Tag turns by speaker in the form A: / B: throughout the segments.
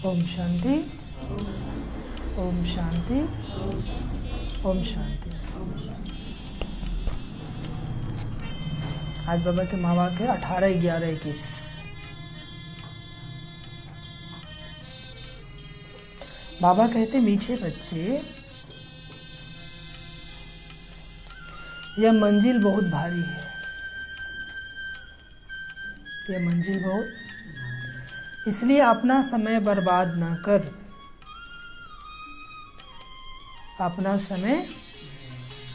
A: ओम शांति, ओम शांति, ओम शांति। आज बाबा के माँ बाप थे 18/11/21। बाबा कहते मीठे बच्चे, यह मंजिल बहुत भारी है, यह मंजिल बहुत, इसलिए अपना समय बर्बाद न कर, अपना समय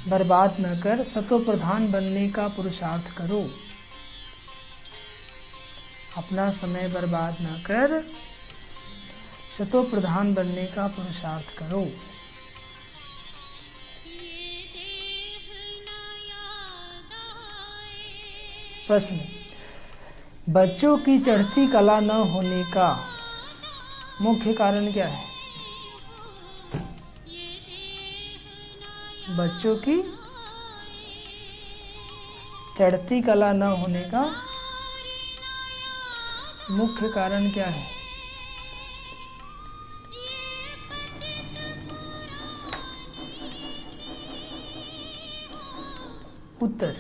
A: बर्बाद न कर सतो प्रधान बनने का पुरुषार्थ करो। अपना समय बर्बाद न कर सतो प्रधान बनने का पुरुषार्थ करो। प्रश्न, बच्चों की चढ़ती कला न होने का मुख्य कारण क्या है? बच्चों की चढ़ती कला न होने का मुख्य कारण क्या है? उत्तर,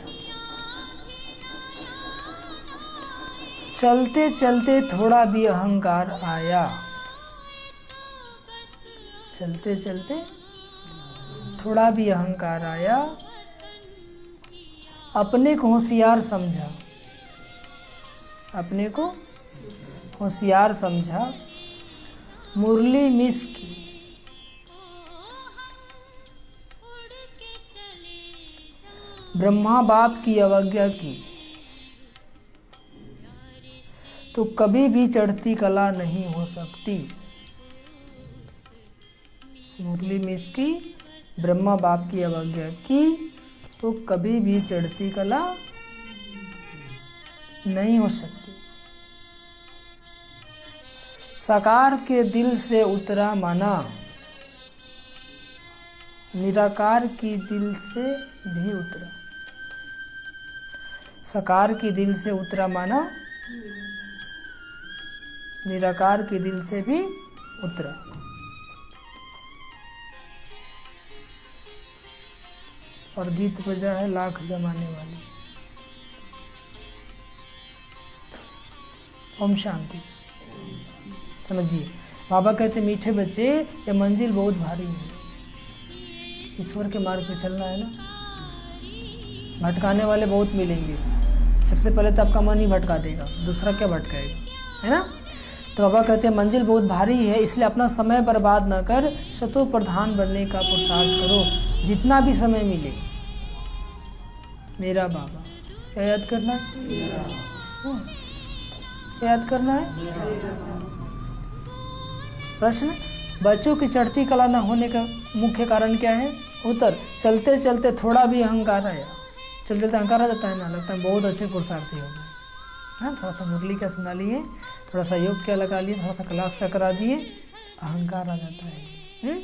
A: चलते चलते थोड़ा भी अहंकार आया। चलते चलते थोड़ा भी अहंकार आया, अपने को होशियार समझा, अपने को होशियार समझा, मुरली मिस की, ब्रह्मा बाप की अवज्ञा की, तो कभी भी चढ़ती कला नहीं हो सकती। मुरली मिस की, ब्रह्मा बाप की अवज्ञा की, तो कभी भी चढ़ती कला नहीं हो सकती। साकार के दिल से उतरा माना, निराकार की दिल से भी उतरा। साकार की दिल से उतरा माना, निराकार के दिल से भी उतरा। और गीत बजा है लाख जमाने वाली। ओम शांति। समझिए, बाबा कहते मीठे बच्चे, ये मंजिल बहुत भारी है, ईश्वर के मार्ग पे चलना है ना। भटकाने वाले बहुत मिलेंगे, सबसे पहले तो आपका मन ही भटका देगा, दूसरा क्या भटकाएगा, है ना। तो बाबा कहते हैं मंजिल बहुत भारी है, इसलिए अपना समय बर्बाद न कर सतो प्रधान बनने का पुरुषार्थ करो। जितना भी समय मिले, मेरा बाबा, क्या याद करना है? क्या याद करना है? प्रश्न, बच्चों की चढ़ती कला न होने का मुख्य कारण क्या है? उत्तर, चलते चलते थोड़ा भी अहंकार आया। चलते चलते अहंकार आ जाता है ना, लगता है बहुत अच्छे पुरुषार्थी हो गए। हाँ, थोड़ा सा मुरली का सुना लिए, थोड़ा सा योग क्या लगा लिए, थोड़ा सा क्लास का करा दिए, अहंकार आ जाता है।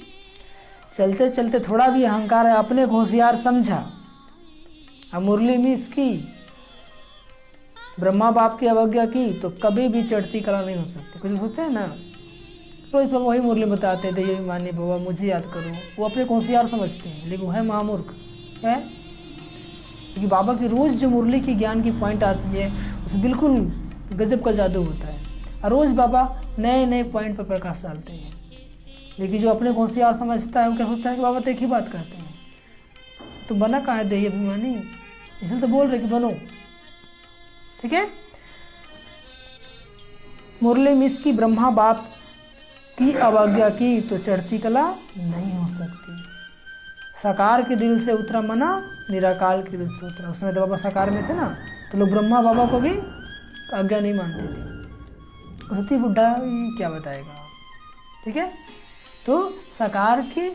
A: चलते चलते थोड़ा भी अहंकार है, अपने को होशियार समझा, अब मुरली मिस की, ब्रह्मा बाप की अवज्ञा की, तो कभी भी चढ़ती कला नहीं हो सकती। कुछ सोचते हैं ना, रोज बाबा वही मुरली बताते थे, ये मानिए बाबा मुझे याद करो, वो अपने को होशियार समझते हैं, लेकिन वो है महामूर्ख है। क्योंकि बाबा की रोज जो मुरली की ज्ञान की पॉइंट आती है, उसमें बिल्कुल गजब का जादू होता है, और रोज बाबा नए नए पॉइंट पर प्रकाश डालते हैं। लेकिन जो अपने को होशियार समझता है, वो क्या सोचता है कि बाबा तो एक ही बात करते हैं, तो बना कहाँ है देही अभिमानी, इसलिए तो बोल रहे कि बनो। ठीक है, मुरली मिस की, ब्रह्मा बाप की अवज्ञा की, तो चढ़ती कला नहीं हो सकती। साकार के दिल से उतरा मना, निराकार के दिल से उतरा। उस समय तो बाबा साकार में थे ना, तो लोग ब्रह्मा बाबा को भी आज्ञा नहीं मानते थे, उसती बुढ़ा क्या बताएगा। ठीक है, तो साकार के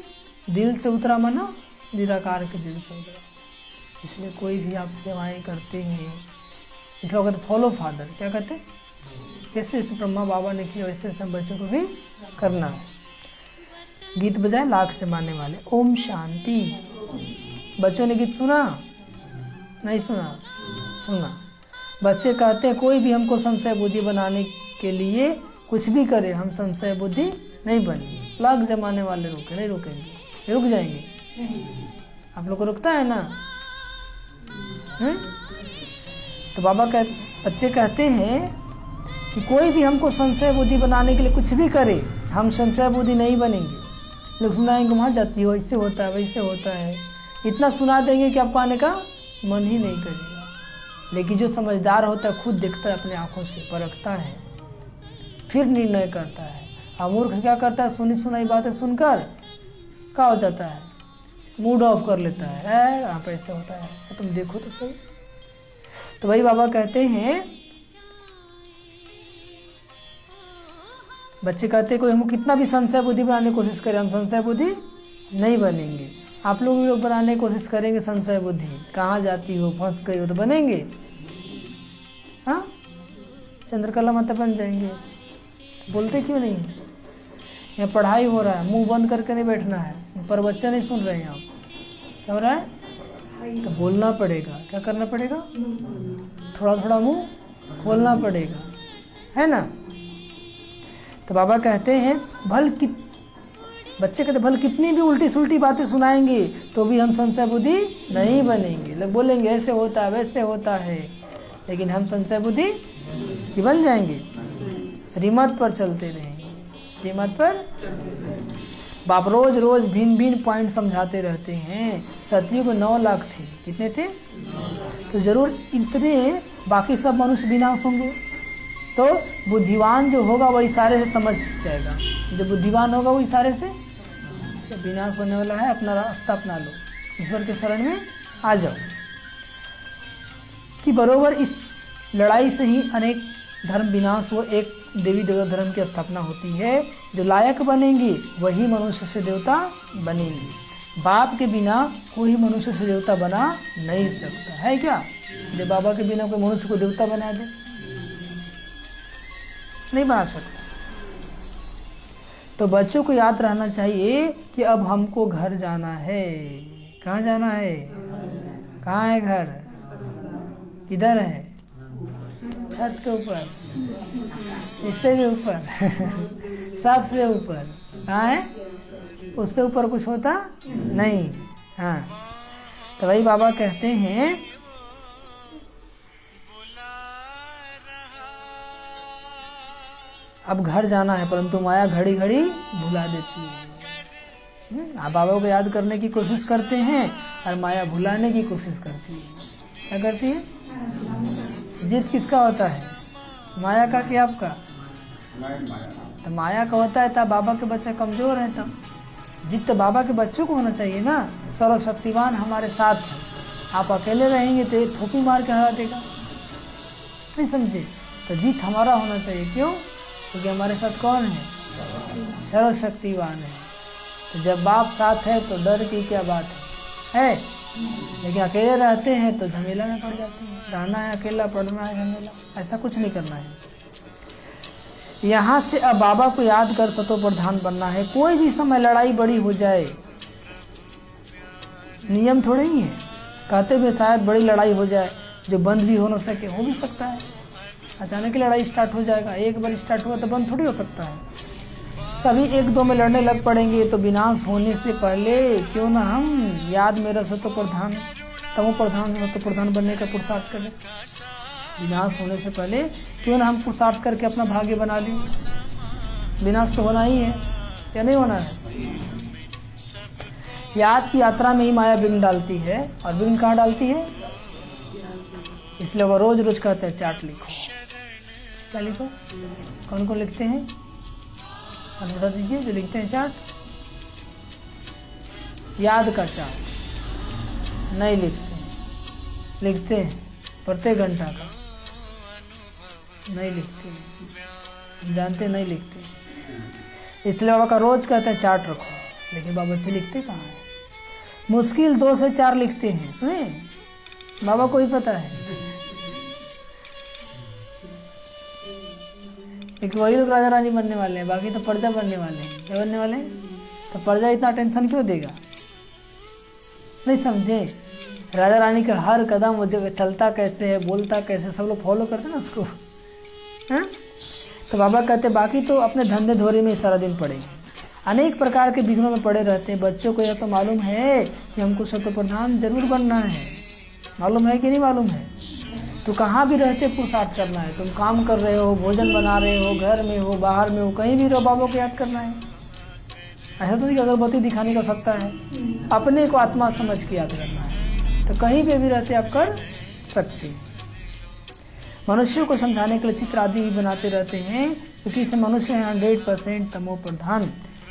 A: दिल से उतरा मना, निराकार के दिल से उतरा। इसलिए कोई भी आप सेवाएं करते हैं, इसलिए अगर फॉलो फादर, क्या कहते हैं, जैसे जैसे ब्रह्मा बाबा ने किया वैसे वैसे बच्चों को भी करना है। गीत बजाए लाख से मानने वाले। ओम शांति। बच्चों ने गीत सुना? नहीं सुना? सुना। बच्चे कहते हैं कोई भी हमको संशय बुद्धि बनाने के लिए कुछ भी करे हम संशय बुद्धि नहीं बनेंगे। लाख जमाने वाले रोके नहीं रुकेंगे, रुक जाएंगे। आप लोग को रुकता है ना? तो बच्चे कहते हैं कि कोई भी हमको संशय बुद्धि बनाने के लिए कुछ भी करे, हम संशय बुद्धि नहीं बनेंगे। लोग सुनाएंगे वहाँ जाती हो, ऐसे होता है वैसे होता है, इतना सुना देंगे कि आपको आने का मन ही नहीं करेगा। लेकिन जो समझदार होता है खुद देखता है, अपने आंखों से परखता है, फिर निर्णय करता है। और मूर्ख क्या करता है? सुनी सुनाई बातें सुनकर क्या हो जाता है? मूड ऑफ कर लेता है, आप ऐसे होता है, तुम देखो तो सही। तो वही बाबा कहते हैं, बच्चे कहते हैं कोई हमको कितना भी संशय बुद्धि बनाने की कोशिश करे, हम संशय बुद्धि नहीं बनेंगे। आप लोग भी बनाने की कोशिश करेंगे संशय बुद्धि, कहाँ जाती हो, फंस गई हो तो बनेंगे। हाँ, चंद्रकला माता बन जाएंगे। बोलते क्यों नहीं? यहाँ पढ़ाई हो रहा है, मुंह बंद करके नहीं बैठना है, पर बच्चे नहीं सुन रहे हैं। आप क्या हो रहा है? तो बोलना पड़ेगा। क्या करना पड़ेगा? थोड़ा थोड़ा मुंह खोलना पड़ेगा, है ना? तो बाबा कहते हैं बच्चे कहते भल कितनी भी उल्टी सुल्टी बातें सुनाएंगे तो भी हम संशय बुद्धि नहीं बनेंगे। लोग बोलेंगे ऐसे होता है वैसे होता है, लेकिन हम संशय बुद्धि बन जाएंगे। श्रीमत पर चलते रहेंगे, श्रीमत पर। बाप रोज रोज भिन्न भिन्न पॉइंट समझाते रहते हैं। सतयुग 9 लाख थे, कितने थे? तो जरूर इतने, बाकी सब मनुष्य विनाश होंगे। तो बुद्धिवान जो होगा वो इशारे से समझ जाएगा, जो बुद्धिवान होगा वो इशारे से विनाश होने वाला है, अपना रास्ता अपना लो, ईश्वर के शरण में आ जाओ। कि बरोबर इस लड़ाई से ही अनेक धर्म विनाश हो, एक देवी देवता धर्म की स्थापना होती है। जो लायक बनेंगे वही मनुष्य से देवता बनेंगे। बाप के बिना कोई मनुष्य से देवता बना नहीं सकता है। क्या जो बाबा के बिना कोई मनुष्य को देवता बना दे? नहीं बना सकता। तो बच्चों को याद रहना चाहिए कि अब हमको घर जाना है। कहाँ जाना है? कहाँ है घर? किधर है? छत के ऊपर, इससे भी ऊपर, सबसे ऊपर। कहाँ है? उससे ऊपर कुछ होता नहीं। हाँ, तो वही बाबा कहते हैं अब घर जाना है, परंतु माया घड़ी घड़ी भुला देती है। आप बाबा को याद करने की कोशिश करते हैं और माया भुलाने की कोशिश करती है। क्या करती है? जीत किसका होता है? माया का कि आपका? तो माया का होता है तब बाबा के बच्चे कमज़ोर हैं। तब जीत तो बाबा के बच्चों को होना चाहिए ना। सर्वशक्तिवान हमारे साथ है, आप अकेले रहेंगे तो एक थोपी मार के हरा देगा। नहीं समझे? तो जीत हमारा होना चाहिए। क्यों? क्योंकि हमारे साथ कौन है? सर्वशक्तिवान है। तो जब बाप साथ है तो डर की क्या बात है? लेकिन अकेले रहते हैं तो झमेला में पड़ जाते हैं। रहना है अकेला, पढ़ना है झमेला, ऐसा कुछ नहीं करना है। यहाँ से अब बाबा को याद कर सतो प्रधान बनना है। कोई भी समय लड़ाई बड़ी हो जाए, नियम थोड़े ही है। कहते हुए शायद बड़ी लड़ाई हो जाए जो बंद भी हो न सके, हो भी सकता है। अचानक लड़ाई स्टार्ट हो जाएगा, एक बार स्टार्ट हुआ तो बंद थोड़ी हो सकता है। सभी एक दो में लड़ने लग पड़ेंगे तो विनाश होने से पहले क्यों ना हम याद मेरा सतो प्रधान, तमो प्रधान, सतो प्रधान बनने का पुरुषार्थ करें। विनाश होने से पहले क्यों ना हम पुरुषार्थ करके अपना भाग्य बना लें। विनाश तो होना ही है या नहीं होना है? याद की यात्रा में ही माया विघ्न डालती है। और विघ्न कहाँ डालती है? इसलिए वो रोज रोज कहते हैं चार्ट लिखो। क्या लिखो? कौन कौन लिखते हैं? बता दीजिए जो लिखते हैं चार्ट। याद का चार्ट नहीं लिखते, लिखते हैं प्रत्येक घंटा का नहीं लिखते, जानते नहीं लिखते। इसलिए बाबा का रोज कहते हैं चार्ट रखो। लेकिन बाबा बच्चे लिखते कहाँ हैं? मुश्किल 2 से 4 लिखते हैं। सुने, बाबा को ही पता है। एक वही लोग राजा रानी बनने वाले हैं, बाकी तो प्रजा बनने वाले हैं। क्या बनने वाले हैं? तो प्रजा इतना टेंशन क्यों देगा? नहीं समझे? राजा रानी का हर कदम वो जगह चलता कैसे है, बोलता कैसे, सब लोग फॉलो करते हैं ना उसको। हाँ, तो बाबा कहते बाकी तो अपने धंधे धोरे में सारा दिन पड़े, अनेक प्रकार के विघ्नों में पड़े रहते हैं। बच्चों को यह तो मालूम है कि हमको शतो प्रधान जरूर बनना है, मालूम है कि नहीं मालूम है? तो कहाँ भी रहते पुरुषार्थ करना है। तुम काम कर रहे हो, भोजन बना रहे हो, घर में हो, बाहर में हो, कहीं भी रहो, बाबा को याद करना है। ऐसा तो नहीं कि अगरबत्ती दिखाने का सकता है, अपने को आत्मा समझ के याद करना है। तो कहीं भी रहते आप कर सकते हैं। मनुष्यों को समझाने के लिए चित्र आदि भी बनाते रहते हैं, क्योंकि इसे मनुष्य हैं 100% तमो प्रधान।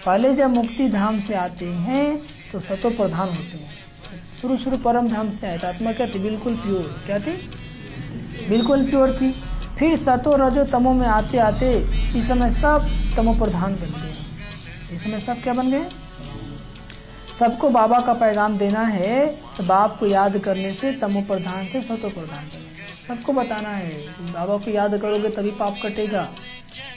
A: पहले जब मुक्ति धाम से आते हैं तो सतो प्रधान होते हैं। शुरू परम धाम से आए तो आत्मा क्या थी? बिल्कुल प्योर। क्या थी? बिल्कुल प्योर थी। फिर सतो रजो तमो में आते आते इस समय सब तमो प्रधान बन गए। इस समय सब क्या बन गए? सबको बाबा का पैगाम देना है, तो बाप को याद करने से तमो प्रधान से सतो प्रधान बने। सबको बताना है, बाबा को याद करोगे तभी पाप कटेगा।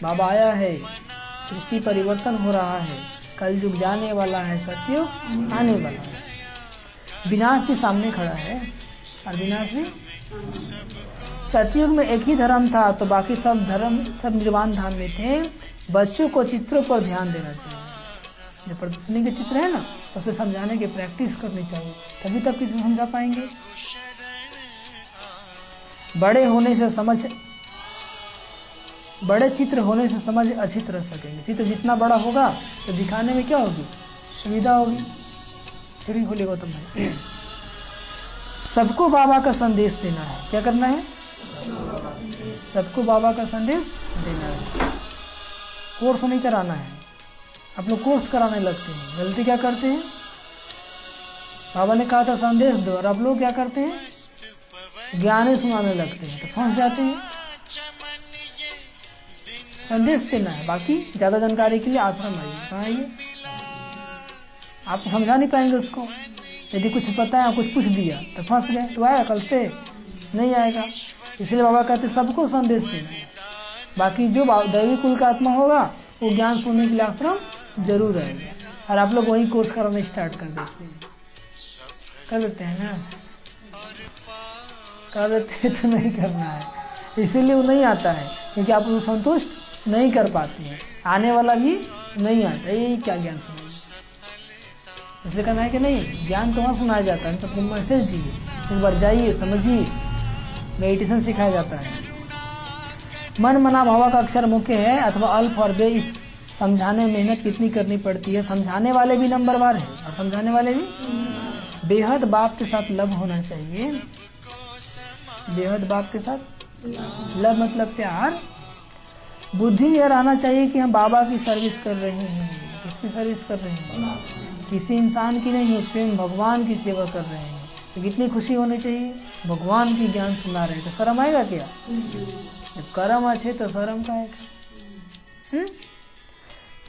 A: बाबा आया है, सृष्टि परिवर्तन हो रहा है, कलयुग जाने वाला है, सतयुग आने वाला है। विनाश भी सामने खड़ा है, और विनाश भी। सतयुग में एक ही धर्म था, तो बाकी सब धर्म सब निर्वाण धाम में थे। बच्चों को चित्रों पर ध्यान देना चाहिए। जो प्रदर्शनी के चित्र है ना, उसे समझाने की प्रैक्टिस करनी चाहिए, तभी तक किसी समझा पाएंगे। बड़े चित्र होने से समझ अच्छी तरह सकेंगे। चित्र जितना बड़ा होगा तो दिखाने में क्या होगी? सुविधा होगी। फिर बोले गौतम भाई, सबको बाबा का संदेश देना है। क्या करना है? सबको बाबा का संदेश देना है। कोर्स नहीं कराना है। आप लोग कोर्स कराने लगते हैं, गलती क्या करते हैं? बाबा ने कहा था संदेश दो, और आप लोग क्या करते हैं? ज्ञान सुनाने लगते हैं, तो फंस जाते हैं। संदेश देना है। बाकी ज़्यादा जानकारी के लिए आश्रम आइए। कहाँ आइए? आप समझा नहीं पाएंगे उसको। यदि कुछ पता है, कुछ पूछ दिया तो फंस गए, तो आया कल से नहीं आएगा। इसलिए बाबा कहते सबको संदेश देना है। बाकी जो दैवी कुल का आत्मा होगा वो ज्ञान सुनने के लिए आश्रम जरूर आएगा। और आप लोग वही कोर्स कराना स्टार्ट कर देते हैं। कर देते हैं ना? कर देते तो नहीं करना है, इसीलिए वो नहीं आता है, क्योंकि आप उसको संतुष्ट नहीं कर पाते हैं। आने वाला भी नहीं आता, ये क्या ज्ञान सुनाइए। इसलिए कहना है कि नहीं, ज्ञान तो वहाँ सुनाया जाता है, सबको मैसेज दिए, एक बार जाइए, समझिए। मेडिटेशन सिखाया जाता है। मन मना भावा का अक्षर मुख्य है अथवा अल्फ और बे। इस समझाने में मेहनत कितनी करनी पड़ती है। समझाने वाले भी नंबरवार है, और समझाने वाले भी। बेहद बाप के साथ लव होना चाहिए। बेहद बाप के साथ लव मतलब प्यार। बुद्धि में यह रहना चाहिए कि हम बाबा की सर्विस कर रहे हैं। किसकी सर्विस कर रहे हैं? किसी इंसान की नहीं, स्वयं भगवान की सेवा कर रहे हैं। तो कितनी खुशी होनी चाहिए। भगवान की ज्ञान सुना रहे हैं, तो शर्म आएगा क्या? जब कर्म अच्छे तो शर्म का है।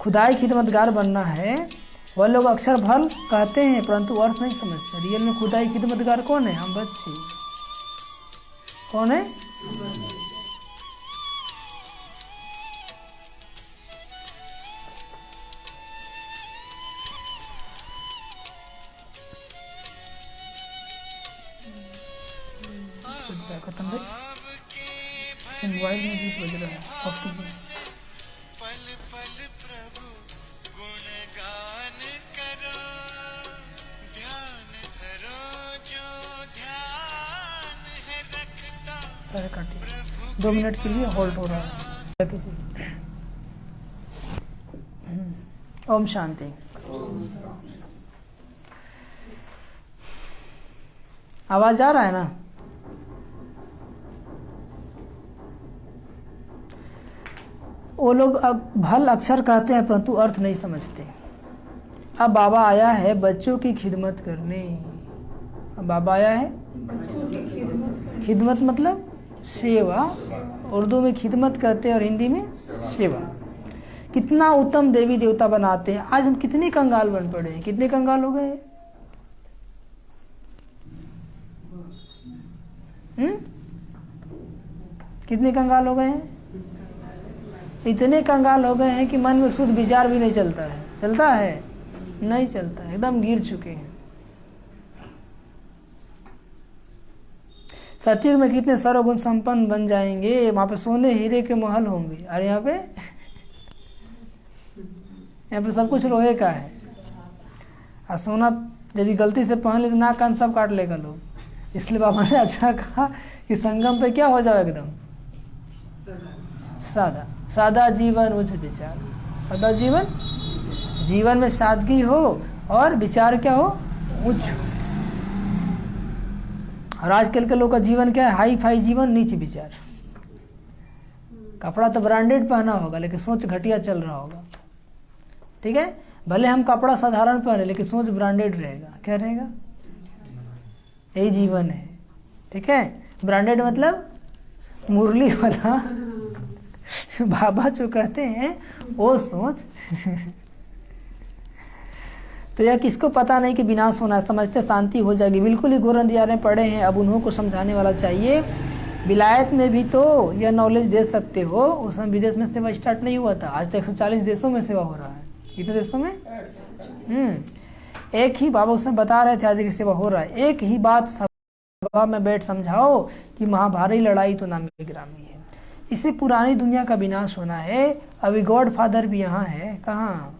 A: खुदाई खिदमतगार बनना है। वह लोग अक्षर भल कहते हैं परंतु अर्थ नहीं समझते। रियल में खुदाई खिदमतगार कौन है? हम बच्चे। कौन है? खत्म भाई, मोबाइल में गीत बज रहा है। काटिए 2 मिनट के लिए होल्ड हो रहा है। ओम शांति। आवाज आ रहा है ना? वो लोग भल अक्षर कहते हैं परंतु अर्थ नहीं समझते। अब बाबा आया है बच्चों की खिदमत करने। अब बाबा आया है खिदमत मतलब सेवा। उर्दू में खिदमत कहते हैं और हिंदी में सेवा। कितना उत्तम देवी देवता बनाते हैं। आज हम कितने कंगाल बन पड़े हैं। कितने कंगाल हो गए? कितने कंगाल हो गए हैं? इतने कंगाल हो गए हैं कि मन में शुद्ध विचार भी नहीं चलता है। चलता है? नहीं चलता है, एकदम गिर चुके हैं। सतयुग में कितने सर्वगुण संपन्न बन जाएंगे, वहां पे सोने हीरे के महल होंगे, और यहाँ पे सब कुछ लोहे का है। और सोना यदि गलती से पहन ले तो नाक कान सब काट लेगा लोग। इसलिए बाबा ने अच्छा कहा कि संगम पे क्या हो जाओ, एकदम सादा। सादा जीवन उच्च विचार। सादा जीवन, जीवन में सादगी हो और विचार क्या हो, उच्च। और आजकल के लोग का जीवन क्या है, हाई फाई जीवन, नीच विचार। कपड़ा तो ब्रांडेड पहना होगा लेकिन सोच घटिया चल रहा होगा। ठीक है, भले हम कपड़ा साधारण पहने लेकिन सोच ब्रांडेड रहेगा। क्या रहेगा, यही जीवन है। ठीक है, ब्रांडेड मतलब मुरली वाला बाबा जो कहते हैं वो सोच। तो यह किसको पता नहीं कि विनाश होना है, समझते शांति हो जाएगी। बिल्कुल ही घोर अंधियारे पड़े हैं, अब उन्हों को समझाने वाला चाहिए। विलायत में भी तो यह नॉलेज दे सकते हो, उस समय विदेश में सेवा स्टार्ट नहीं हुआ था। आज तक 140 देशों में सेवा हो रहा है। कितने देशों में? एक ही बाबा उसमें बता रहे थे आज की सेवा हो रहा है। एक ही बात सभा में बैठ समझाओ कि महाभारत लड़ाई तो नामी गिरामी है, इसे पुरानी दुनिया का विनाश होना है। अभी गॉड फादर भी यहाँ है, कहाँ?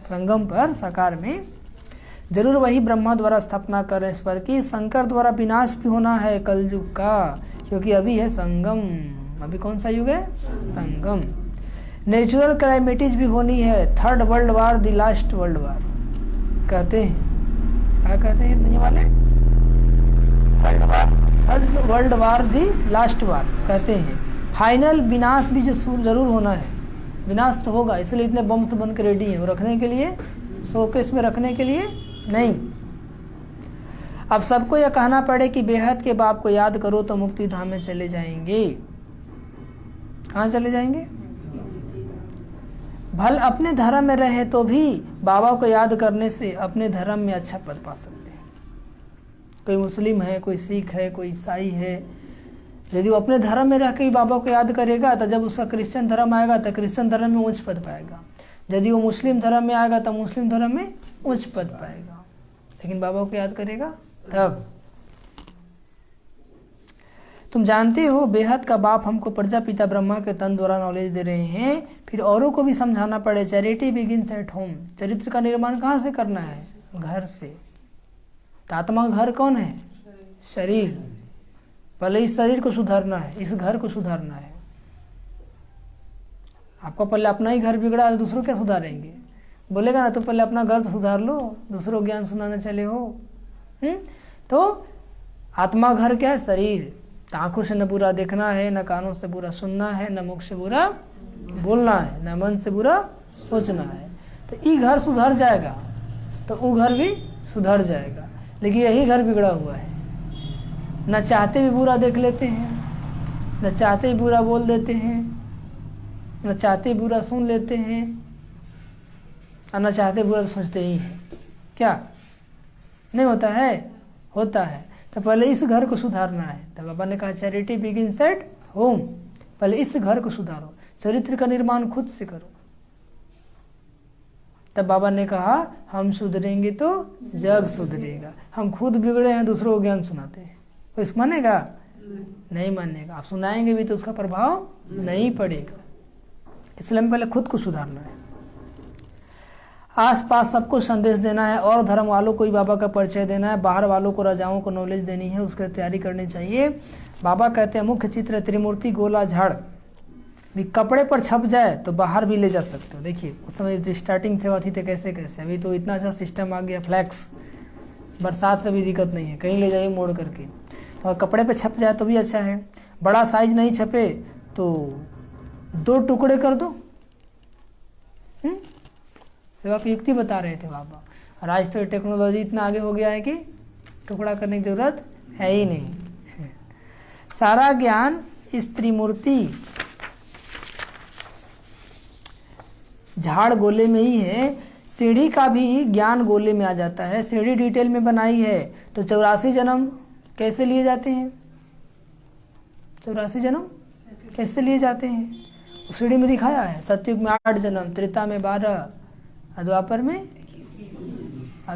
A: संगम पर, साकार में। जरूर वही ब्रह्मा द्वारा स्थापना कर रहे ईश्वर की। शंकर द्वारा विनाश भी होना है कलयुग का, क्योंकि अभी है संगम। अभी कौन सा युग है? संगम। नेचुरल क्लाइमेटीज भी होनी है। Third world war, the last world war कहते हैं। क्या कहते हैं दुनिया वाले? Third world war, the last war कहते हैं। फाइनल विनाश भी जरूर होना है। विनाश तो होगा, इसलिए इतने बम्स बन के रेडी हैं। वो रखने के लिए, शोकेस में रखने के लिए नहीं। अब सबको यह कहना पड़े कि बेहद के बाप को याद करो तो मुक्ति धाम में चले जाएंगे। कहाँ चले जाएंगे? भल अपने धर्म में रहे तो भी बाबा को याद करने से अपने धर्म में अच्छा पद पा सकते हैं। कोई मुस्लिम है, कोई सिख है, कोई ईसाई है, यदि वो अपने धर्म में रह के ही बाबा को याद करेगा तो जब उसका क्रिश्चियन धर्म आएगा तो क्रिश्चियन धर्म में उच्च पद पाएगा। यदि वो मुस्लिम धर्म में आएगा तो मुस्लिम धर्म में उच्च पद पाएगा। लेकिन बाबा को याद करेगा तब। तुम जानते हो बेहद का बाप हमको प्रजापिता ब्रह्मा के तन द्वारा नॉलेज दे रहे हैं, फिर औरों को भी समझाना पड़े। Charity begins at home. चरित्र का निर्माण कहाँ से करना है? घर से। तो आत्मा का घर कौन है? शरीर। पहले इस शरीर को सुधारना है, इस घर को सुधारना है। आपका पहले अपना ही घर बिगड़ा है, दूसरों क्या सुधारेंगे? बोलेगा ना, तो पहले अपना घर तो सुधार लो, दूसरों ज्ञान सुनाने चले हो। तो आत्मा घर क्या है? शरीर। आंखों से न बुरा देखना है, न कानों से बुरा सुनना है, न मुख से बुरा बोलना है, न मन से बुरा सोचना है। तो ये घर सुधर जाएगा तो वो घर भी सुधर जाएगा। लेकिन यही घर बिगड़ा हुआ है। न चाहते भी बुरा देख लेते हैं, न चाहते ही बुरा बोल देते हैं, न चाहते ही बुरा सुन लेते हैं, और न चाहते बुरा सोचते ही हैं। क्या नहीं होता है? होता है। तो पहले इस घर को सुधारना है। तो बाबा ने कहा चैरिटी बिगिंस एट होम। पहले इस घर को सुधारो, चरित्र का निर्माण खुद से करो। तब बाबा ने कहा हम सुधरेंगे तो जग सुधरेगा। हम खुद बिगड़े हैं, दूसरों को ज्ञान सुनाते हैं, तो इसको मानेगा? नहीं मानेगा। आप सुनाएंगे भी तो उसका प्रभाव नहीं पड़ेगा। इसलिए हमें पहले खुद को सुधारना है। आसपास सबको संदेश देना है और धर्म वालों को ही बाबा का परिचय देना है। बाहर वालों को राजाओं को नॉलेज देनी है, उसकी तैयारी करनी चाहिए। बाबा कहते हैं मुख्य चित्र त्रिमूर्ति गोला झाड़ भी कपड़े पर छप जाए तो बाहर भी ले जा सकते हो। देखिए उस समय जो स्टार्टिंग सेवा थी तो कैसे कैसे, अभी तो इतना अच्छा सिस्टम आ गया, फ्लैक्स, बरसात से भी दिक्कत नहीं है, कहीं ले जाइए मोड़ करके। तो कपड़े पे छप जाए तो भी अच्छा है। बड़ा साइज नहीं छपे तो 2 टुकड़े कर दो। सेवा की युक्ति बता रहे थे बाबा। और आज तो टेक्नोलॉजी इतना आगे हो गया है कि टुकड़ा करने की जरूरत है ही नहीं। सारा ज्ञान इस त्रिमूर्ति झाड़ गोले में ही है। सीढ़ी का भी ज्ञान गोले में आ जाता है। सीढ़ी डिटेल में बनाई है तो 84 जन्म कैसे लिए जाते हैं? 84 जन्म कैसे लिए जाते हैं? उस सीढ़ी में दिखाया है। सतयुग में 8 जन्म, त्रेता में 12, द्वापर में,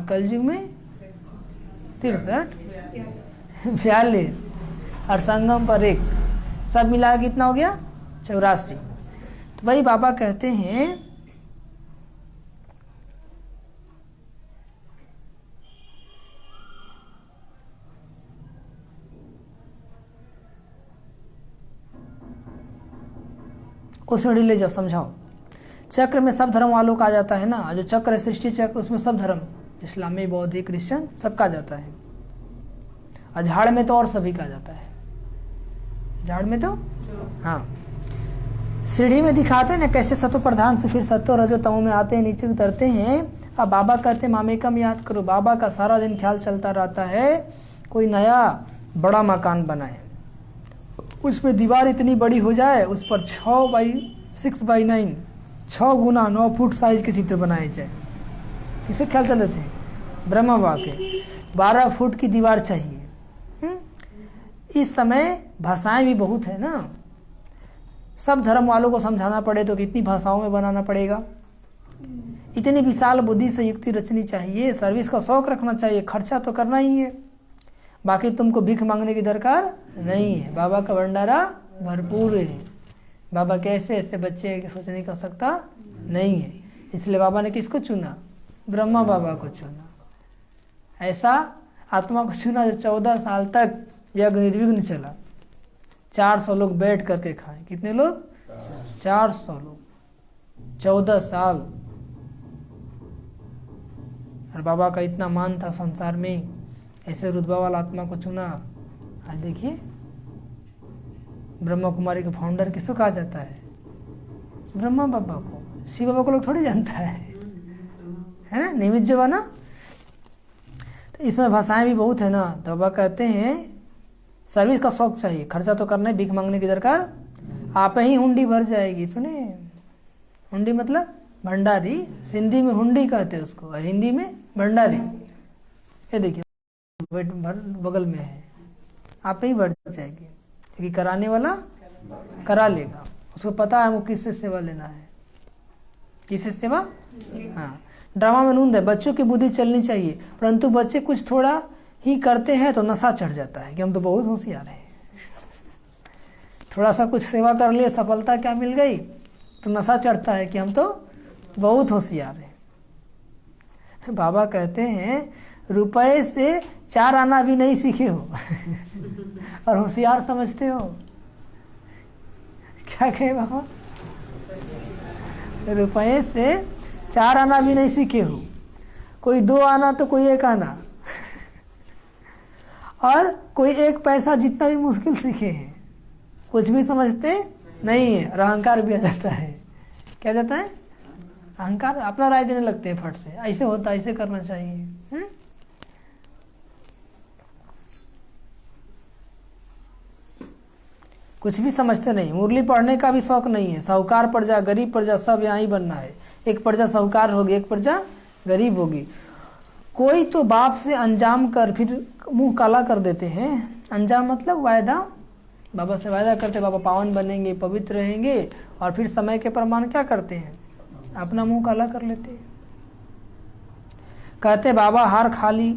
A: कलयुग में 63 42 और संगम पर 1, सब मिला के कितना हो गया? 84। तो वही बाबा कहते हैं उस घड़ी ले जाओ, समझाओ। चक्र में सब धर्म वालों का आ जाता है ना, जो चक्र है सृष्टि चक्र, उसमें सब धर्म, इस्लामी, बौद्धिक, क्रिश्चियन, सबका आ जाता है। और झाड़ में तो और सभी का आ जाता है, झाड़ में तो हाँ। सीढ़ी में दिखाते हैं ना कैसे सतो प्रधान से फिर सत्तो रजो तमो में आते हैं, नीचे उतरते हैं। अब बाबा कहते हैं मामेकम याद करो, बाबा का सारा दिन ख्याल चलता रहता है कोई नया बड़ा मकान बनाए, उसमें दीवार इतनी बड़ी हो जाए, उस पर 6x6x9 6 गुना 9 फुट साइज के चित्र बनाए जाए। किसे ख्याल चलते थे? ब्रह्मा बाबा के 12 फुट की दीवार चाहिए। इस समय भाषाएं भी बहुत है ना, सब धर्म वालों को समझाना पड़े तो कितनी भाषाओं में बनाना पड़ेगा। इतनी विशाल बुद्धि से युक्ति रचनी चाहिए, सर्विस का शौक रखना चाहिए, खर्चा तो करना ही है। बाकी तुमको भीख मांगने की दरकार नहीं है, बाबा का भंडारा भरपूर है। बाबा कैसे ऐसे बच्चे की सोचने की आवश्यकता नहीं है। इसलिए बाबा ने किसको चुना? ब्रह्मा बाबा को चुना। ऐसा आत्मा को चुना जो 14 साल तक यज्ञ निर्विघ्न चला। 400 लोग बैठ करके खाए। कितने लोग? 400 लोग, 14 साल। और बाबा का इतना मान था संसार में, ऐसे रुतबा वाला आत्मा को चुना। आज देखिए ब्रह्मा कुमारी के फाउंडर किसको कहा जाता है? ब्रह्मा बाबा को। शिव बाबा को लोग थोड़ी जानता है ना, निमित्त जो ना। तो इसमें भाषाएं भी बहुत है ना। तो बाबा कहते हैं सर्विस का शौक चाहिए, खर्चा तो करना है, भीख मांगने की दरकार आप ही हुंडी भर जाएगी। सुने, हुंडी मतलब भंडारी, सिंधी में हुंडी कहते हैं उसको, और हिंदी में भंडारी। ये देखिए बगल में है, आप ही बढ़ जाएगी, क्योंकि कराने वाला करा लेगा, उसको पता है वो किससे सेवा लेना है, किससे सेवा। हाँ, ड्रामा में नूंद है, बच्चों की बुद्धि चलनी चाहिए, परंतु बच्चे कुछ थोड़ा ही करते हैं तो नशा चढ़ जाता है कि हम तो बहुत होशियार हैं। थोड़ा सा कुछ सेवा कर लिए, सफलता क्या मिल गई, तो नशा चढ़ता है कि हम तो बहुत होशियार हैं। बाबा कहते हैं रुपए से 4 आना भी नहीं सीखे हो और होशियार समझते हो। क्या कहे बाबा? रुपए से 4 आना भी नहीं सीखे हो, कोई 2 आना तो कोई 1 आना, और कोई 1 पैसा जितना भी मुश्किल सीखे हैं, कुछ भी समझते नहीं है। और अहंकार भी आ जाता है। क्या जाता है? अहंकार, अपना राय देने लगते हैं फट से, ऐसे होता, ऐसे करना चाहिए। कुछ भी समझते नहीं। मुरली पढ़ने का भी शौक नहीं है। साहूकार प्रजा, गरीब प्रजा, सब यहाँ ही बनना है। एक प्रजा साहूकार होगी, एक प्रजा गरीब होगी। कोई तो बाप से अंजाम कर फिर मुंह काला कर देते हैं। अंजाम मतलब वायदा, बाबा से वायदा करते बाबा पावन बनेंगे, पवित्र रहेंगे, और फिर समय के प्रमाण क्या करते हैं? अपना मुंह काला कर लेते हैं। कहते बाबा हार खाली।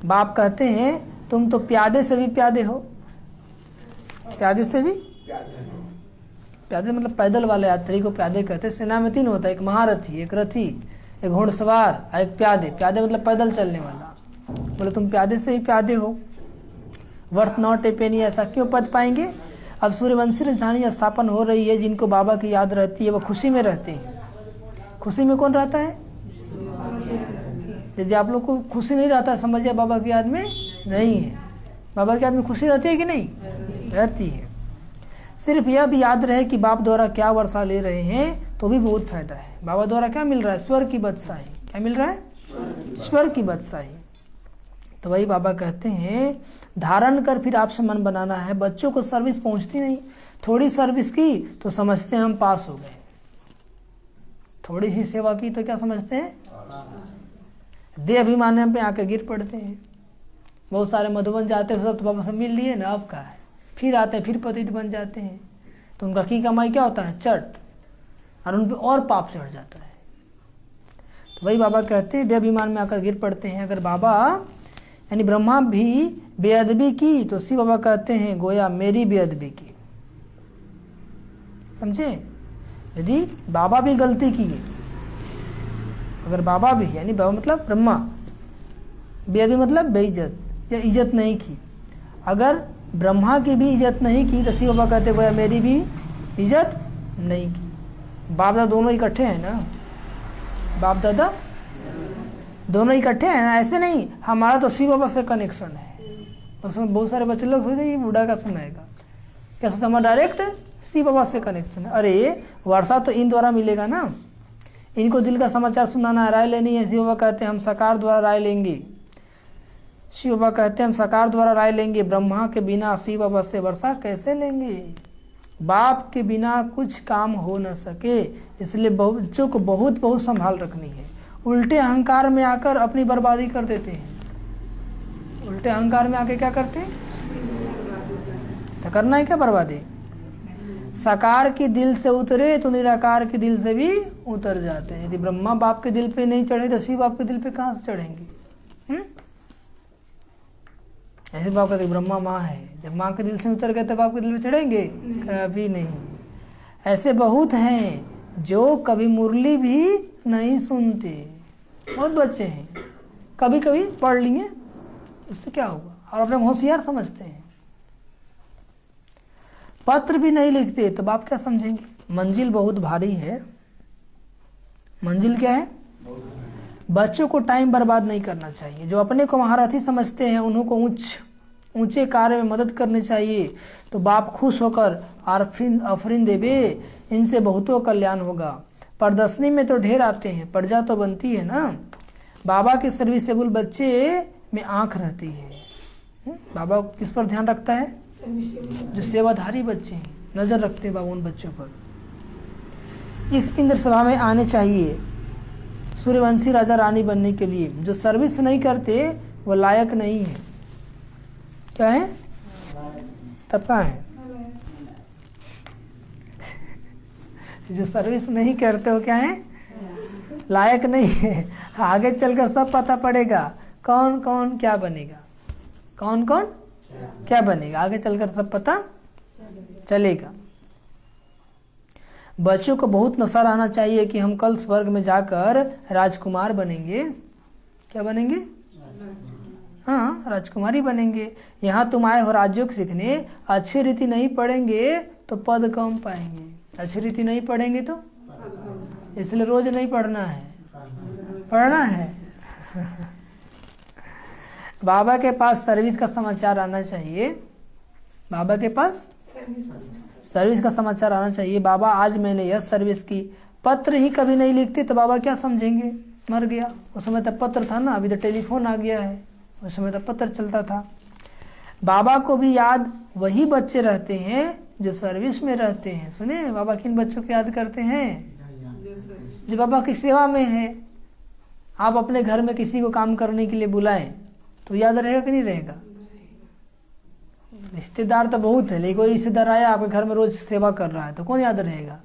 A: बाप कहते हैं तुम तो प्यादे से भी प्यादे हो। प्यादे से भी प्यादे मतलब पैदल वाले यात्री को प्यादे कहते हैं। सेना में 3 होता है, एक महारथी, एक रथी, एक घोड़सवार और एक प्यादे। प्यादे मतलब पैदल चलने वाला। बोले तुम प्यादे से ही प्यादे हो। वर्थ नॉट ए पेनी, ऐसा क्यों पद पाएंगे? अब सूर्यवंशी राजधानी स्थापन हो रही है, जिनको बाबा की याद रहती है वो खुशी में रहते हैं। खुशी में कौन रहता है? यदि आप लोग को खुशी नहीं रहता, समझिए बाबा की याद में नहीं है। बाबा की याद में खुशी रहती है कि नहीं? रहती है। सिर्फ यह भी याद रहे कि बाप द्वारा क्या वर्षा ले रहे हैं तो भी बहुत फायदा है। बाबा द्वारा क्या मिल रहा है? स्वर की बादशाही। क्या मिल रहा है? स्वर की बादशाही। तो वही बाबा कहते हैं धारण कर फिर आपसे मन बनाना है। बच्चों को सर्विस पहुंचती नहीं, थोड़ी सर्विस की तो समझते हैं हम पास हो गए, थोड़ी सी सेवा की तो क्या समझते हैं? दे अभिमान पे आके गिर पड़ते हैं। बहुत सारे मधुबन जाते हैं, सब तो बाबा से मिल लिए ना, अब का है, फिर आते हैं, फिर पतित बन जाते हैं। तो उनका की कमाई क्या होता है? चट, और उन पर और पाप चढ़ जाता है। तो वही बाबा कहते हैं दे अभिमान में आकर गिर पड़ते हैं। अगर बाबा यानी ब्रह्मा भी बेअदबी की तो शिव बाबा कहते हैं गोया मेरी बेअदबी की। समझे? यदि बाबा भी गलती की, अगर बाबा भी, यानी बाबा मतलब ब्रह्मा, बेअदबी मतलब बेइज्जत या इज्जत नहीं की, अगर ब्रह्मा की भी इज्जत नहीं की तो शिव बाबा कहते गोया मेरी भी इज्जत नहीं की। बाप दादा दोनों इकट्ठे हैं ना, बाप दादा दोनों इकट्ठे हैं ना, ऐसे नहीं हमारा तो शिव बाबा से कनेक्शन है। उसमें बहुत सारे बच्चे लोग सोचते ये बूढ़ा का सुनाएगा, क्या सोचता हमारा डायरेक्ट शिव बाबा से कनेक्शन है। अरे वर्षा तो इन द्वारा मिलेगा ना, इनको दिल का समाचार सुनाना है, राय लेनी है। शिव बाबा कहते हैं हम साकार द्वारा राय लेंगे। शिव बाबा कहते हैं हम साकार द्वारा राय लेंगे। ब्रह्मा के बिना शिव बाबा से वर्षा कैसे लेंगे? बाप के बिना कुछ काम हो न सके, इसलिए बच्चों को बहुत बहुत संभाल रखनी है। उल्टे अहंकार में आकर अपनी बर्बादी कर देते हैं। उल्टे अहंकार में आके क्या करते हैं? तो करना है क्या बर्बादी? साकार के दिल से उतरे तो निराकार के दिल से भी उतर जाते हैं। यदि ब्रह्मा बाप के दिल पे नहीं चढ़े तो शिव बाप के दिल पे कहाँ से चढ़ेंगे? ऐसे बाप कहते ब्रह्मा माँ है, जब माँ के दिल से उतर गए तो बाप के दिल पे चढ़ेंगे? कभी नहीं। ऐसे बहुत हैं जो कभी मुरली भी नहीं सुनते, बहुत बच्चे हैं, कभी कभी पढ़ लेंगे उससे क्या होगा, और अपने होशियार समझते हैं। पत्र भी नहीं लिखते तो बाप क्या समझेंगे? मंजिल बहुत भारी है। मंजिल क्या है? बच्चों को टाइम बर्बाद नहीं करना चाहिए। जो अपने को महारथी समझते हैं उन्हों को ऊंचे कार्य में मदद करनी चाहिए, तो बाप खुश होकर आफरीन देवे, इनसे बहुतों कल्याण होगा। प्रदर्शनी में तो ढेर आते हैं, प्रजा तो बनती है ना। बाबा के सर्विसेबल बच्चे में आंख रहती है। बाबा किस पर ध्यान रखता है? जो सेवाधारी बच्चे हैं, नजर रखते हैं बाबा उन बच्चों पर। इस इंद्र सभा में आने चाहिए सूर्यवंशी राजा रानी बनने के लिए। जो सर्विस नहीं करते वो लायक नहीं है। क्या है? तब कहाँ है? जो सर्विस नहीं करते वो क्या है? लायक नहीं है। आगे चलकर सब पता पड़ेगा कौन कौन क्या बनेगा, कौन कौन क्या बनेगा, आगे चलकर सब पता चलेगा। बच्चों को बहुत नशा रहना चाहिए कि हम कल स्वर्ग में जाकर राजकुमार बनेंगे। क्या बनेंगे? हाँ, राजकुमारी बनेंगे। यहाँ तुम आए हो राजयोग सीखने, अच्छी रीति नहीं पढ़ेंगे तो पद कम पाएंगे। अच्छी रीति नहीं पढ़ेंगे तो, इसलिए रोज नहीं पढ़ना है, पढ़ना है। बाबा के पास सर्विस का समाचार आना चाहिए। बाबा के पास सर्विस का समाचार आना चाहिए। बाबा आज मैंने यह सर्विस की। पत्र ही कभी नहीं लिखते तो बाबा क्या समझेंगे? मर गया। उस समय तक पत्र था ना, अभी तो टेलीफोन आ गया है, उस समय तक पत्र चलता था। बाबा को भी याद वही बच्चे रहते हैं जो सर्विस में रहते हैं। सुने, बाबा किन बच्चों को याद करते हैं? जो बाबा की सेवा में है। आप अपने घर में किसी को काम करने के लिए बुलाएं तो याद रहेगा कि नहीं रहेगा? रिश्तेदार तो बहुत है, लेकिन कोई रिश्तेदार आया आपके घर में रोज सेवा कर रहा है तो कौन याद रहेगा?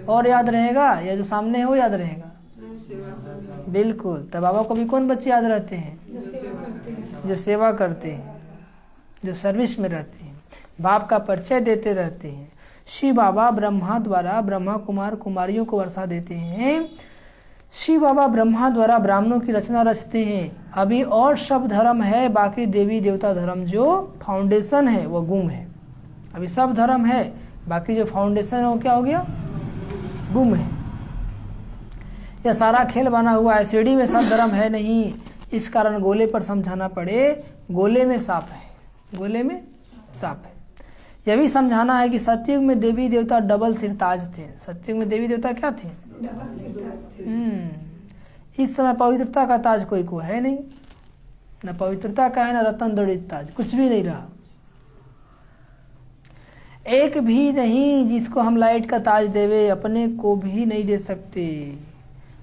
A: और याद रहेगा या जो सामने है वो याद रहेगा? बिल्कुल। तो बाबा को भी कौन बच्चे याद रहते हैं? जो सेवा करते हैं, जो सर्विस में रहते हैं, बाप का परिचय देते रहते हैं। शिव बाबा ब्रह्मा द्वारा ब्रह्मा कुमार कुमारियों को वर्षा देते हैं। शिव बाबा ब्रह्मा द्वारा ब्राह्मणों की रचना रचते हैं। अभी और सब धर्म है, बाकी देवी देवता धर्म जो फाउंडेशन है वो गुम है। अभी सब धर्म है, बाकी जो फाउंडेशन है वो क्या हो गया? गुम है। यह सारा खेल बना हुआ है। सीढ़ी में सब धर्म है नहीं, इस कारण गोले पर समझाना पड़े। गोले में सांप है, गोले में सांप है। यह भी समझाना है कि सतयुग में देवी देवता डबल सिरताज थे। सतयुग में देवी देवता क्या थे? डबल सिरताज थे। इस समय पवित्रता का ताज कोई को है नहीं, न पवित्रता का है न रतन दड़ित ताज, कुछ भी नहीं रहा। एक भी नहीं जिसको हम लाइट का ताज देवे, अपने को भी नहीं दे सकते।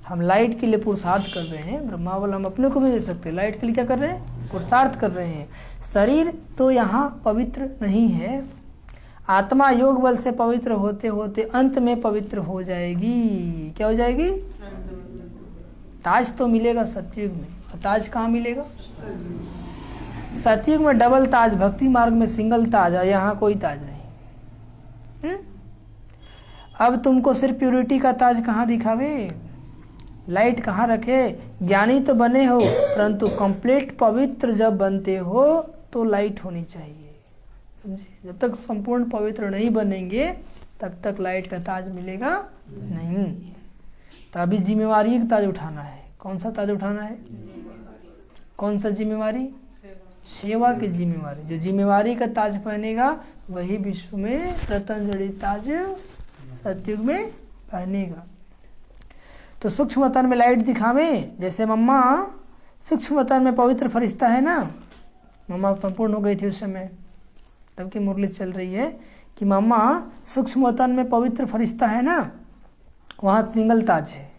A: हम लाइट के लिए पुरुषार्थ कर रहे हैं, ब्रह्मा वाला हम अपने को भी दे सकते। लाइट के लिए क्या कर रहे हैं? पुरुषार्थ कर रहे हैं। शरीर तो यहाँ पवित्र नहीं है, आत्मा योग बल से पवित्र होते होते अंत में पवित्र हो जाएगी। क्या हो जाएगी? ताज तो मिलेगा सतयुग में, और ताज कहाँ मिलेगा? सतयुग में डबल ताज, भक्ति मार्ग में सिंगल ताज, और यहाँ कोई ताज नहीं। अब तुमको सिर्फ प्योरिटी का ताज कहाँ दिखावे, लाइट कहाँ रखे। ज्ञानी तो बने हो, परंतु कंप्लीट पवित्र जब बनते हो तो लाइट होनी चाहिए, समझे। जब तक संपूर्ण पवित्र नहीं बनेंगे तब तक लाइट का ताज मिलेगा नहीं। तो अभी जिम्मेवारी का ताज उठाना है। कौन सा ताज उठाना है? कौन सा जिम्मेवारी? सेवा की जिम्मेवारी। जो जिम्मेवारी का ताज पहनेगा वही विश्व में रतन जड़ित ताज सतयुग में पहनेगा। तो सूक्ष्म तन में लाइट दिखावे, जैसे मम्मा सूक्ष्म तन में पवित्र फरिश्ता है ना, मम्मा संपूर्ण हो गई थी उस समय, तब की मुरली चल रही है कि मम्मा सूक्ष्म तन में पवित्र फरिश्ता है ना, वहाँ सिंगल ताज है,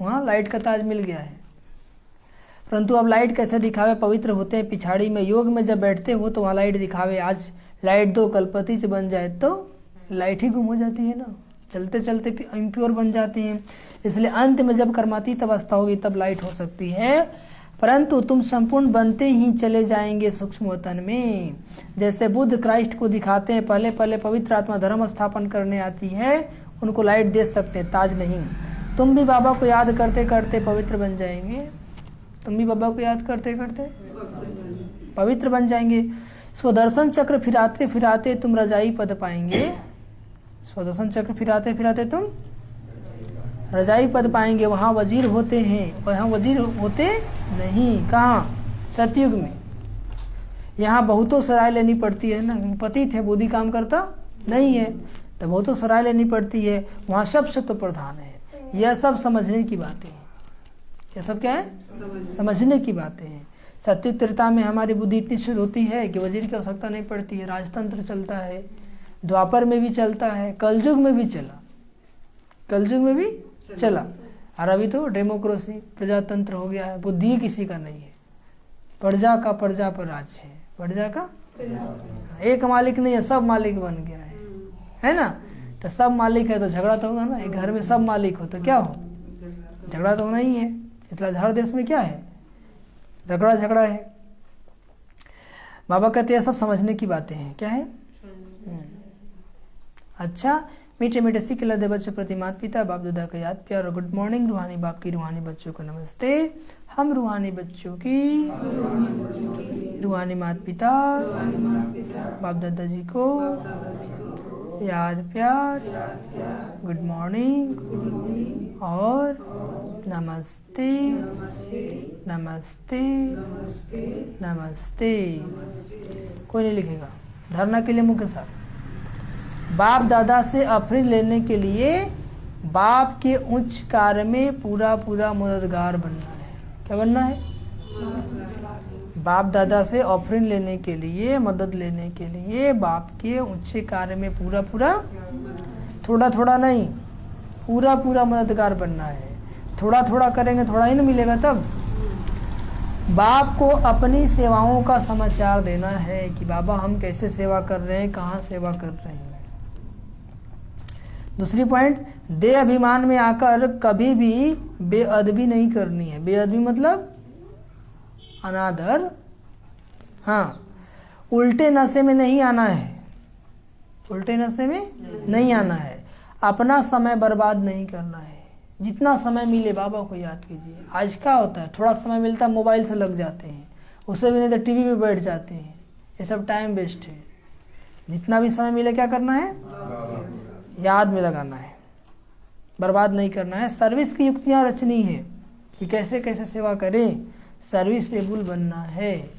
A: वहाँ लाइट का ताज मिल गया है। परंतु अब लाइट कैसे दिखावे, पवित्र होते हैं पिछाड़ी में, योग में जब बैठते हो तो वहाँ लाइट दिखावे। आज लाइट दो कलपति से बन जाए तो लाइट ही गुम हो जाती है ना, चलते चलते इम्प्योर बन जाती हैं। इसलिए अंत में जब कर्मातीत अवस्था होगी तब लाइट हो सकती है, परंतु तुम संपूर्ण बनते ही चले जाएंगे सूक्ष्म तन में। जैसे बुद्ध क्राइस्ट को दिखाते हैं, पहले पहले पवित्र आत्मा धर्म स्थापन करने आती है, उनको लाइट दे सकते हैं, ताज नहीं। तुम भी बाबा को याद करते करते पवित्र बन जाएंगे, तुम भी बाबा को याद करते करते पवित्र बन जाएंगे। स्वदर्शन चक्र फिराते फिराते तुम रजाई पद पाएंगे, स्वदर्शन चक्र फिराते फिराते तुम रजाई पद पाएंगे। वहाँ वजीर होते हैं और यहाँ वजीर होते नहीं। कहाँ? सतयुग में। यहाँ बहुतों सराय लेनी पड़ती है ना, पति थे, बुद्धि काम करता नहीं है तो बहुतों सराय लेनी पड़ती है। वहाँ सब तो प्रधान है। यह सब समझने की बातें हैं। यह सब क्या है? समझने की बातें हैं। सतयुग त्रेता में हमारी बुद्धि इतनी शुद्ध होती है कि वजीर की आवश्यकता नहीं पड़ती है, राजतंत्र चलता है, द्वापर में भी चलता है, कलयुग में भी चला, कलयुग में भी चला। और अभी तो डेमोक्रेसी प्रजातंत्र हो गया है, बुद्धि किसी का नहीं है, प्रजा का प्रजा पर राज है, प्रजा का एक मालिक नहीं है, सब मालिक बन गया है ना। तो सब मालिक है तो झगड़ा तो होगा ना, एक घर में सब मालिक हो तो क्या हो, झगड़ा तो नहीं है। इसलिए हर देश में क्या है, झगड़ा झगड़ा है। बाबा कहते हैं सब समझने की बातें हैं। क्या है? अच्छा, मीठे मीठे सिख लदे बच्चों प्रति माता पिता बाप दादा का याद प्यार और गुड मॉर्निंग। रूहानी बाप की रूहानी बच्चों को नमस्ते। हम रूहानी बच्चों की रूहानी माता पिता बाप दादा जी को याद प्यार, गुड मॉर्निंग और नमस्ते नमस्ते नमस्ते। कोई नहीं लिखेगा। धरना के लिए मुख्य साथ बाप दादा से ऑफरिंग लेने के लिए बाप के उच्च कार्य में पूरा पूरा मददगार बनना है। क्या बनना है? बाप दादा से ऑफरिंग लेने के लिए, मदद लेने के लिए बाप के उच्च कार्य में पूरा पूरा, थोड़ा थोड़ा नहीं, पूरा पूरा मददगार बनना है। थोड़ा थोड़ा करेंगे थोड़ा ही ना मिलेगा। तब बाप को अपनी सेवाओं का समाचार देना है कि बाबा हम कैसे सेवा कर रहे हैं, कहाँ सेवा कर रहे हैं। दूसरी पॉइंट, देह अभिमान में आकर कभी भी बेअदबी नहीं करनी है। बेअदबी मतलब अनादर। हाँ, उल्टे नशे में नहीं आना है, उल्टे नशे में नहीं आना है। अपना समय बर्बाद नहीं करना है। जितना समय मिले बाबा को याद कीजिए। आज क्या होता है, थोड़ा समय मिलता है मोबाइल से लग जाते हैं, उससे भी नहीं तो टीवी पे बैठ जाते हैं। ये सब टाइम वेस्ट है। जितना भी समय मिले क्या करना है, याद में लगाना है, बर्बाद नहीं करना है। सर्विस की युक्तियाँ रचनी है कि कैसे कैसे सेवा करें, सर्विसेबल बनना है।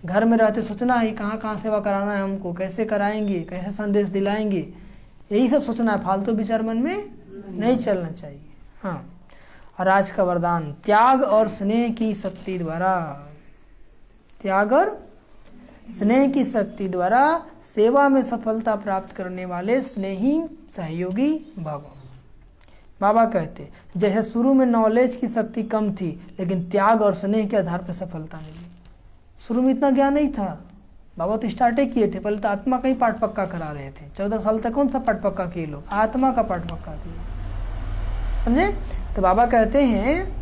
A: घर में रहते सोचना है कहाँ कहाँ सेवा कराना है हमको, कैसे कराएंगे, कैसे संदेश दिलाएंगे, यही सब सोचना है। फालतू विचार मन में नहीं चलना चाहिए। हाँ, और आज का वरदान, त्याग और स्नेह की शक्ति द्वारा, त्याग और स्नेह की शक्ति द्वारा सेवा में सफलता प्राप्त करने वाले स्नेही सहयोगी भव। बाबा कहते जैसे शुरू में नॉलेज की शक्ति कम थी, लेकिन त्याग और स्नेह के आधार पर सफलता मिली। शुरू में इतना ज्ञान नहीं था, बाबा तो स्टार्ट ही किए थे। पहले तो आत्मा का ही पाठ पक्का करा रहे थे। 14 साल तक कौन सा पाठ पक्का किए लोग, आत्मा का पाठ पक्का किए, समझे। तो बाबा कहते हैं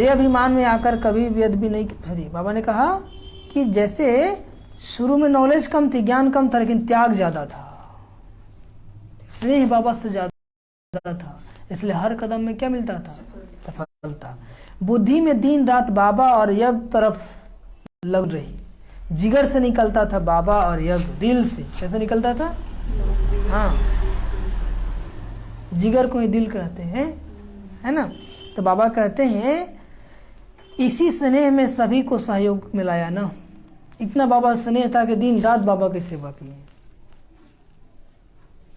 A: देह अभिमान में आकर कभी वेद भी नहीं, सॉरी बाबा ने कहा कि जैसे शुरू में नॉलेज कम थी, ज्ञान कम था, लेकिन त्याग ज़्यादा था, स्नेह बाबा से ज़्यादा था, इसलिए हर कदम में क्या मिलता था? सफलता। बुद्धि में दिन रात बाबा और यज्ञ तरफ लग रही, जिगर से निकलता था बाबा और यज्ञ, दिल से कैसे निकलता था? हाँ, जिगर को ही दिल कहते हैं, है ना। तो बाबा कहते हैं इसी स्नेह में सभी को सहयोग मिलाया ना। इतना बाबा स्नेह था कि दिन रात बाबा की सेवा किए,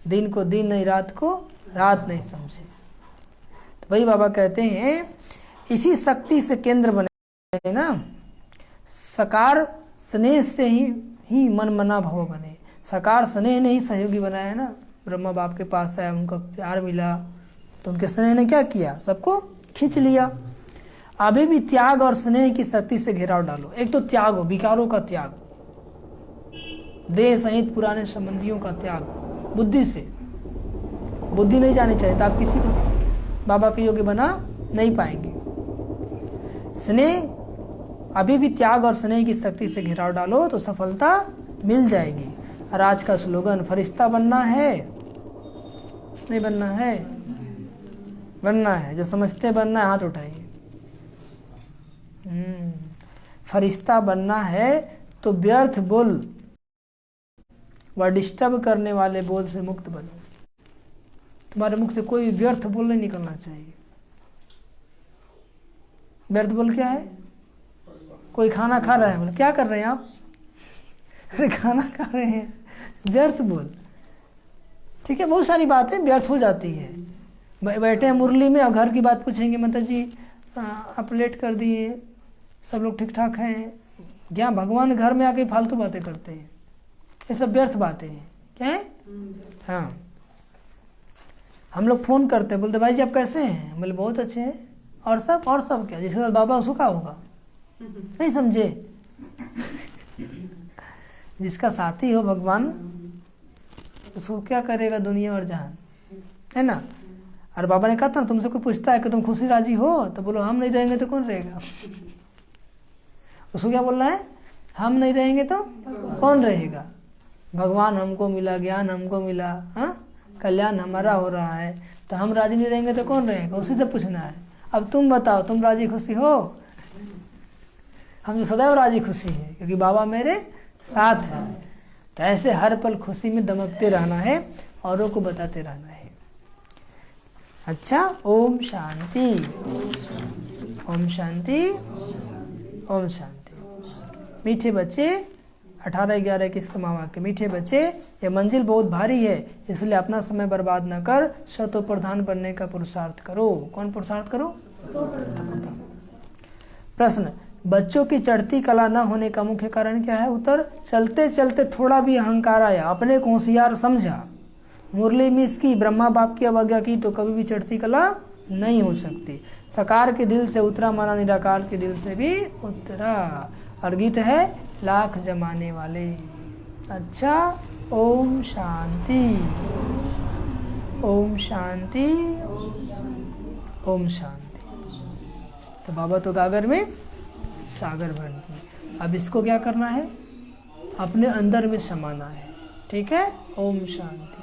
A: दिन को दिन नहीं, रात को रात नहीं समझे। तो वही बाबा कहते हैं इसी शक्ति से केंद्र बने ना, सकार स्नेह से ही मन मना भव बने। सकार स्नेह ने ही सहयोगी बनाया है ना। ब्रह्मा बाप के पास आया, उनका प्यार मिला, तो उनके स्नेह ने क्या किया? सबको खींच लिया। अभी भी त्याग और स्नेह की शक्ति से घेराव डालो। एक तो त्याग हो, विकारों का त्याग, देह सहित पुराने संबंधियों का त्याग, बुद्धि से, बुद्धि नहीं जानी चाहिए, तो आप किसी को बाबा के योग्य बना नहीं पाएंगे। स्नेह, अभी भी त्याग और स्नेह की शक्ति से घेराव डालो तो सफलता मिल जाएगी। और आज का स्लोगन, फरिश्ता बनना है नहीं बनना है? बनना है। जो समझते बनना है हाथ उठाइए। फरिश्ता बनना है तो व्यर्थ बोल व डिस्टर्ब करने वाले बोल से मुक्त बनो। तुम्हारे मुख से कोई व्यर्थ बोल नहीं निकलना चाहिए। व्यर्थ बोल क्या है? कोई खाना खा रहा है, बोले क्या कर रहे हैं आप? अरे खाना खा रहे हैं, व्यर्थ बोल। ठीक है, बहुत सारी बातें व्यर्थ हो जाती है। बैठे हैं मुरली में और घर की बात पूछेंगे, माता जी आप लेट कर दिए, सब लोग ठीक ठाक हैं क्या? भगवान घर में आके फालतू बातें करते हैं, ये सब व्यर्थ बातें हैं। क्या है? हाँ, हम लोग फ़ोन करते हैं, बोलते भाई जी आप कैसे हैं? बोले बहुत अच्छे हैं। और सब क्या? जिसके साथ बाबा उसको क्या होगा? नहीं समझे? जिसका साथी हो भगवान, उसको क्या करेगा दुनिया और जहान, है ना। और बाबा ने कहा था तुमसे कोई पूछता है कि तुम खुशी राजी हो, तो बोलो हम नहीं रहेंगे तो कौन रहेगा? उसको क्या बोलना है? हम नहीं रहेंगे तो कौन रहेगा? भगवान हमको मिला, ज्ञान हमको मिला, हाँ, कल्याण हमारा हो रहा है, तो हम राजी नहीं रहेंगे तो कौन रहेगा? उसी से पूछना है। अब तुम बताओ, तुम राजी खुशी हो? हम जो सदैव राजी खुशी है, क्योंकि बाबा मेरे साथ है। तो ऐसे हर पल खुशी में दमकते रहना है, औरों को बताते रहना है। अच्छा, ओम शांति, ओम शांति, ओम शांति। मीठे बच्चे, 18-11-21 का माँ के मीठे बच्चे, ये मंजिल बहुत भारी है, इसलिए अपना समय बर्बाद न कर शतो प्रधान बनने का पुरुषार्थ करो। कौन पुरुषार्थ करो? प्रश्न, बच्चों की चढ़ती कला न होने का मुख्य कारण क्या है? उत्तर, चलते चलते थोड़ा भी अहंकार आया, अपने को होशियार समझा, मुरली मिस की, ब्रह्मा बाप की अवज्ञा की, तो कभी भी चढ़ती कला नहीं हो सकती। सकार के दिल से उतरा माना निराकार के दिल से भी उतरा। और गीत है लाख जमाने वाले। अच्छा, ओम शांति, ओम शांति, ओम शांति। तो बाबा तो गागर में सागर भर दी। अब इसको क्या करना है? अपने अंदर में समाना है। ठीक है, ओम शांति।